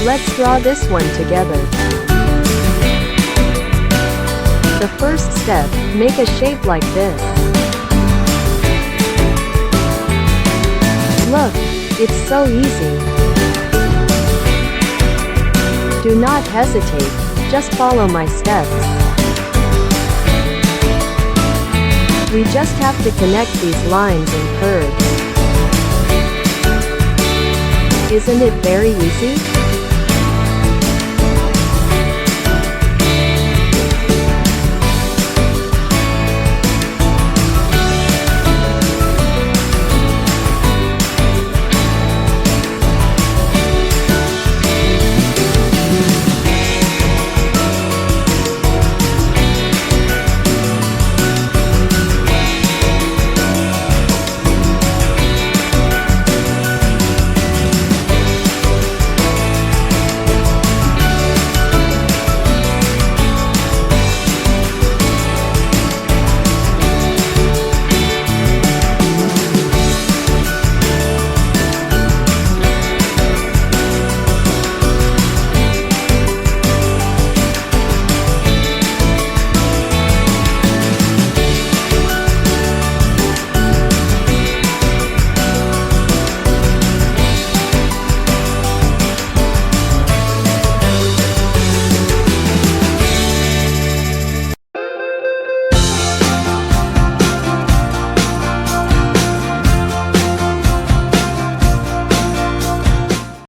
Let's draw this one together. The first step, make a shape like this. Look, it's so easy. Do not hesitate, just follow my steps. We just have to connect these lines and curves. Isn't it very easy?